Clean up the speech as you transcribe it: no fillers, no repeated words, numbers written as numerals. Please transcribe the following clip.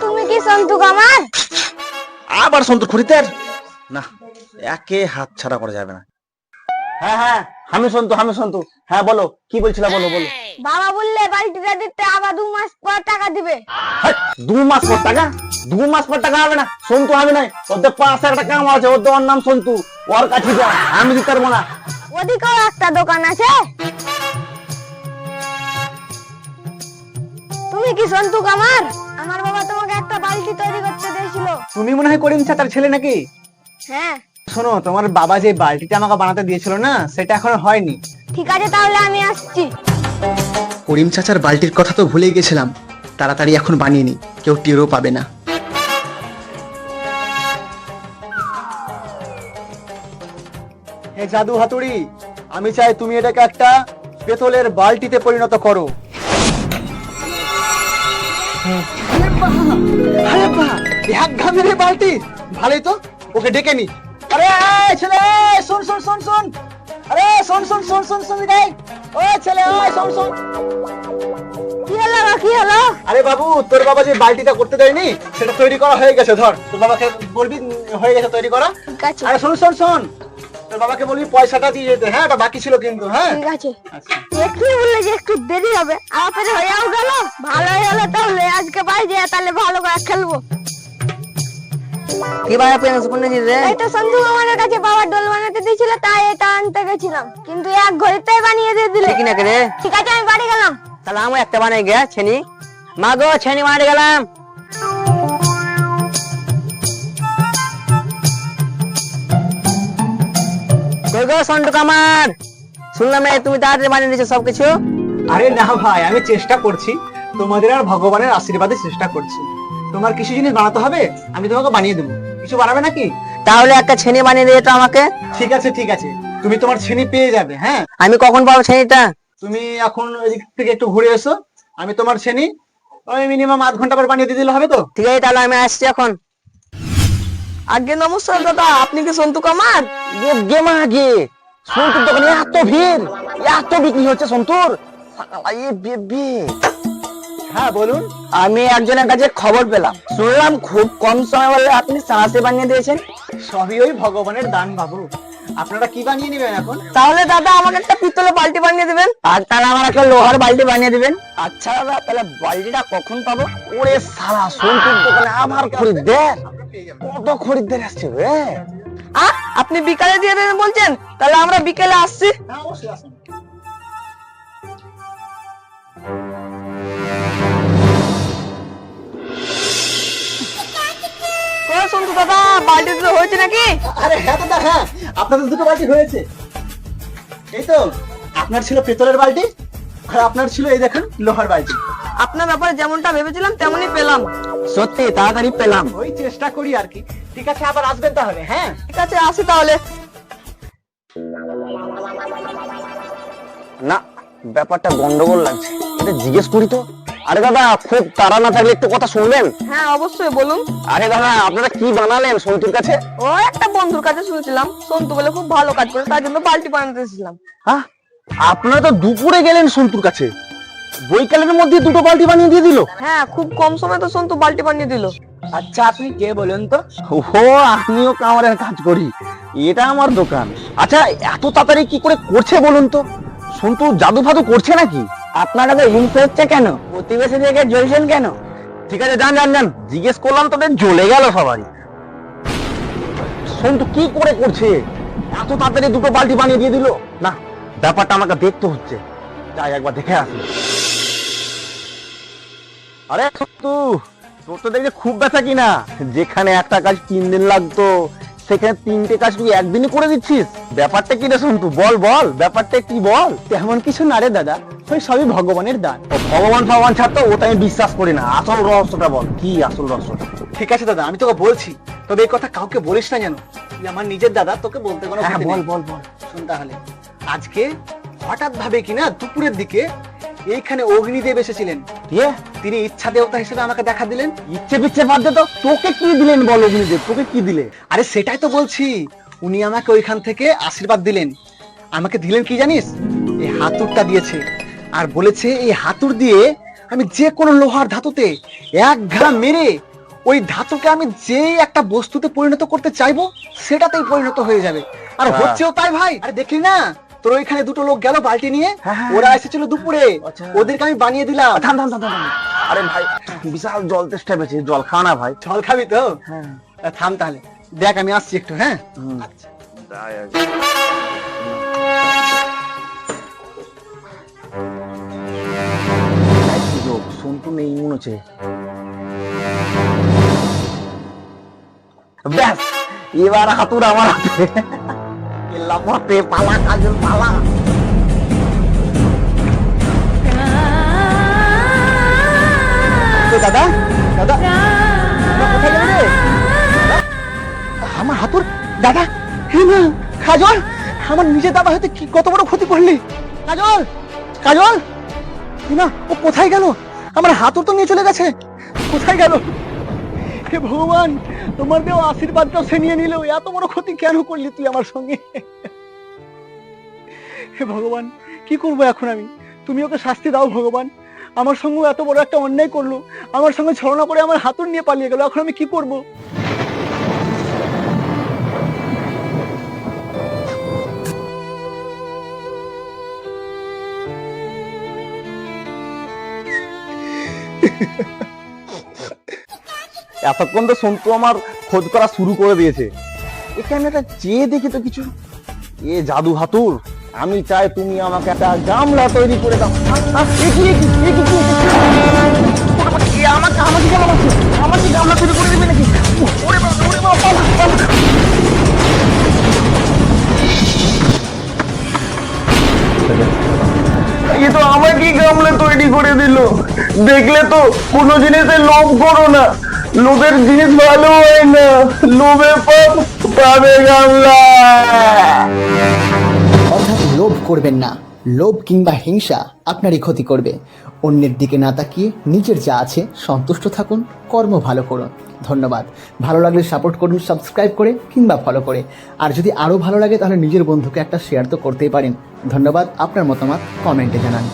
তুমি কি সন্তু কামার? আবার সন্তু খরিদ্দার না, একে হাত ছাড়া করা যাবে না। হ্যাঁ হ্যাঁ, আমি সন্তু। হ্যাঁ বলো, কি বলছিলা, বলো। বাবা বললে বালতিটা দিতে আবার 2 মাস পর টাকা দিবে। 2 মাস পর টাকা? 2 মাস পর টাকা হবে না, সন্তু আমি নাই। ওদের 5,000 টাকা কাম আছে, ওর নাম সন্তু, ওর কাছে যা, আমি দিতে পারবো না। ওদিকেও একটা দোকান আছে। তুমি কি সন্তু কামার? আমার বাবা তোমাকে একটা বালতি তৈরি করতে দিয়েছিল। তুমি মনে হয় করিম চাচার ছেলে নাকি? হ্যাঁ। শোনো, তোমার বাবা যে বালতিটা আমাকে বানাতে দিয়েছিল না, সেটা এখনো হয়নি। ঠিক আছে, তাহলে আমি আসছি। করিম চাচার বালতির কথা তো ভুলে গেছিলাম, তাড়াতাড়ি এখন বানিয়ে নি, কেউ টেরও পাবে না। হে জাদু হাতুড়ি, আমি চাই তুমি এটাকে একটা পেতলের বালতিতে পরিণত করো। আরে বাহ, এক ঘামের বালতি, ভালোই তো। ওকে ডেকে নি। আরে এই ছেলে, শোন। আরে শোন রে। ও ছেলে, ওই শোন। কি হলো? আরে বাবু, তোর বাবা যে বালতিটা করতে দেয়নি, সেটা তৈরি করা হয়ে গেছে। ধর, তোর বাবাকে বলবি হয়ে গেছে তৈরি করা। ঠিক আছে। আরে শোন, তোর বাবাকে বলবি পয়সাটা দিয়ে যেতে। হ্যাঁ, এটা বাকি ছিল কিন্তু। হ্যাঁ ঠিক আছে। আচ্ছা, একটু বললে যে একটু দেরি হবে, আমার হয়েও গেল। ভালোই হলো, তাহলে আজকে বাইরে তাহলে ভালো করে খেলবো। কি ভাই পেন্স কোন নিছিস রে? এই তো সন্তু কামারের কাছে বাবা ডোল বানাতে দিয়েছিল, তাই এটা আনতে গেছিলাম, কিন্তু এক ঘড়িতেই বানিয়ে দিয়ে দিলে। ঠিক না রে? ঠিক আছে, আমি বাড়ি গেলাম। তাহলে আমি একটা বানাই গে ছেনি। মা গো, ছেনি বানাতে গেলাম। কই গো সন্তু কামার, শুনলাম তুমি তাড়াতাড়ি বানিয়ে দিয়েছো সবকিছু। আরে না ভাই, আমি চেষ্টা করছি, তোমাদের আর ভগবানের আশীর্বাদে চেষ্টা করছি। তোমার কিছু জিনিস বানাতে হবে, আমি তোমাকে বানিয়ে দেবো। কিছু বানাবে নাকি? তাহলে একটা ছেনি বানিয়ে দিয়ে তো আমাকে। ঠিক আছে, তুমি তোমার ছেনি পেয়ে যাবে। হ্যাঁ, আমি কখন পাবো ছেনিটা? তুমি এখন ওই দিক থেকে একটু ঘুরে এসো, আমি তোমার ছেনি ওই মিনিমাম 8 ঘন্টা পর বানিয়ে দিয়ে দিলে হবে তো? ঠিক আছে, তাহলে আমি আসছি এখন। আগে নমস্কার দাদা, আপনি কি সন্তু কামার? গে মা গে, সন্তুর দোকানে এত ভিড়, এত বিক্রি হচ্ছে সন্তুর। হ্যাঁ বলুন। আমি একজনের কাছে খবর পেলাম, শুনলাম খুব কম সময় বলে আপনি সাঁড়াশি বানিয়ে দিয়েছেন। সবই ওই ভগবানের দান বাবু। আপনারা কি বানিয়ে নেবেন এখন? তাহলে দাদা আমাকে একটা পিতলের বালতি বানিয়ে দিবেন। আর তাহলে আমার একটা লোহার বালতি বানিয়ে দিবেন। আচ্ছা দাদা, তাহলে বালতিটা কখন পাবো? ওরে সালা, সন্তুর দোকানে আমার খরিদ্দার, কত খরিদ্দার আসছে রে। আপনি বিকালে দিয়ে দেবেন বলছেন? তাহলে আমরা বিকেলে আসছি। হ্যাঁ, অবশ্যই আসুন। সন্তু দাদা, বালতি তো হয়েছে নাকি? আরে হ্যাঁ দাদা, হ্যাঁ, আপনাদের দুটো বালতি হয়েছে। এই তো, আপনার ছিল পেতলের বালতি, আর আপনার ছিল এই দেখেন লোহার বালতি। আপনার ব্যাপারে যেমনটা ভেবেছিলাম তেমনই পেলাম। সত্যি তাড়াতাড়ি পেলাম। ওই চেষ্টা করি আর কি। ঠিক আছে, আবার আসবেন তাহলে। হ্যাঁ ঠিক আছে, আসি তাহলে। না, ব্যাপারটা গন্ডগোল লাগছে, এটা জিজ্ঞেস করি তো। আরে দাদা, খুব তাড়া না থাকলে একটু কথা শুনবেন? হ্যাঁ অবশ্যই, বলুন। আরে দাদা, আপনারা কি বানালেন সন্তুর কাছে? ও একটা বন্ধুর কাছে শুনেছিলাম সন্তু বলে খুব ভালো কাজ করে, তার জন্য বালতি বানাতে এসেছিলাম। হ্যাঁ, আপনারা তো দুপুরে গেলেন সন্তুর কাছে, বৈকালের মধ্যে দুটো বালতি বানিয়ে দিয়ে দিল। হ্যাঁ, খুব কম সময় তো সন্তু বালতি বানিয়ে দিল। আচ্ছা, আপনি কে বলুন তো? ও, আমিও কামারের কাজ করি, এটা আমার দোকান। আচ্ছা, এত তাড়াতাড়ি কি করে করছে বলুন তো? সন্তু জাদু ফাদু করছে নাকি? আপনারা তো হিংসা হচ্ছে কেন? প্রতিবেশী থেকে জ্বলছেন কেন? ঠিক আছে, যান, জিজ্ঞেস করলাম তবে জ্বলে গেল সবাই। সন্তু কি করে করছে, এত তাড়াতাড়ি দুটো বালতি বানিয়ে দিয়ে দিল? না, ব্যাপারটা আমাকে দেখতে হচ্ছে, যাই একবার দেখে আসি। আরে সন্তু, তোর তো দেখছি খুব ব্যথা কিনা, যেখানে একটা কাজ 3 দিন লাগতো সেখানে 3টে কাজ তুই একদিনই করে দিচ্ছিস। ব্যাপারটা কি রে সন্তু, বল ব্যাপারটা কি বল। তেমন কিছু না রে দাদা, ওই সবই ভগবানের দান। ও ভগবান ছাড়তো, ওটা আমি বিশ্বাস করি না। আসল রহস্যটা বল, কি আসল রহস্যটা? ঠিক আছে দাদা, আমি তোকে বলছি, তবে এই কথা কাউকে বলিস না যেন। তুই আমার নিজের দাদা, তোকে বলতে কোনো হ্যাঁ, ক্ষতি নেই। বল। শুন তাহলে, আজকে হঠাৎ ভাবে কিনা দুপুরের দিকে এইখানে অগ্নিদেব এসেছিলেন। তিনি ইচ্ছা দেবতা হিসেবে আমাকে দেখা দিলেন। ইচ্ছে পিচ্ছে বাদ দে তো, তোকে কি দিলেন বল অগ্নিদেব, তোকে কি দিলে? আরে সেটাই তো বলছি, উনি আমাকে ওইখান থেকে আশীর্বাদ দিলেন। আমাকে দিলেন কি জানিস? এই হাতুড়টা দিয়েছে, আর বলেছে এই হাতুড় দিয়ে আমি যে কোনো লোহার ধাতুতে এক ঘা মেরে ওই ধাতুকে আমি যেই একটা বস্তুতে পরিণত করতে চাইবো সেটাতেই পরিণত হয়ে যাবে। আর হ্যাঁ। হচ্ছেও তাই ভাই। আরে দেখলি না তোর ওইখানে দুটো লোক গেল বালতি নিয়ে, হ্যাঁ। ওরা এসেছিল দুপুরে, আচ্ছা। ওদেরকে আমি বানিয়ে দিলাম। থাম থাম থাম থাম থাম। আরে ভাই বিশাল জল তেষ্টা পেয়েছে, জল খাও না ভাই। জল খাবি তো? হ্যাঁ। থাম তাহলে, দেখ আমি আসছি একটু। হ্যাঁ আচ্ছা। সন্তু নেই মনে হচ্ছে। ব্যাস এবার হাতুর আমার হাতে। লাফাতে পালা কাজল পালা। তো দাদা দাদা তোরা কোথায় গেলে রে? আমার হাতুর দাদা, হে না কাজল, আমার নিজের দাদা হয়তো কি কত বড় ক্ষতি করলি। কাজল কাজল, হে না ও কোথায় গেল? আমার হাতুর তো নিয়ে চলে গেছে, কোথায় গেল? হে ভগবান, তোমার দেওয়া আশীর্বাদটাও সে নিয়ে নিল। এত বড় ক্ষতি কেন করলি তুই আমার সঙ্গে? হে ভগবান, কি করবো এখন আমি? তুমি ওকে শাস্তি দাও ভগবান। আমার সঙ্গে এত বড় একটা অন্যায় করলো, আমার সঙ্গে ছলনা করে আমার হাতুর নিয়ে পালিয়ে গেল। এখন আমি কি করব? এতক্ষণ তো সন্তু আমার খোঁজ করা শুরু করে দিয়েছে। এখানে একটা চেয়ে দেখি তো কিছু। এ জাদু হাতুর, আমি চাই তুমি আমাকে একটা গামলা তৈরি করে দাও। আমাকে আমাকে গামলা আছে, আমাকে গামলা তৈরি করে দিবে নাকি? ওরে বাবা, ওরে বাবা, পালা, পালা। এ তো আমাকে গামলা তৈরি করে দিল। দেখলে তো, কোনো জিনিসে লোভ করো না, লোভের জিনিস ভালো হয় না, লোভে পাপ পাবে গামলা। অর্থাৎ লোভ করবেন না। লোভ কিংবা হিংসা আপনারই ক্ষতি করবে। অন্যের দিকে না তাকিয়ে নিজের যা আছে সন্তুষ্ট থাকুন, কর্ম ভালো করুন। ধন্যবাদ। ভালো লাগলে সাপোর্ট করুন সাবস্ক্রাইব করে কিংবা ফলো করে। আর যদি আরও ভালো লাগে তাহলে নিজের বন্ধুকে একটা শেয়ার তো করতেই পারেন। ধন্যবাদ। আপনার মতামত কমেন্টে জানান।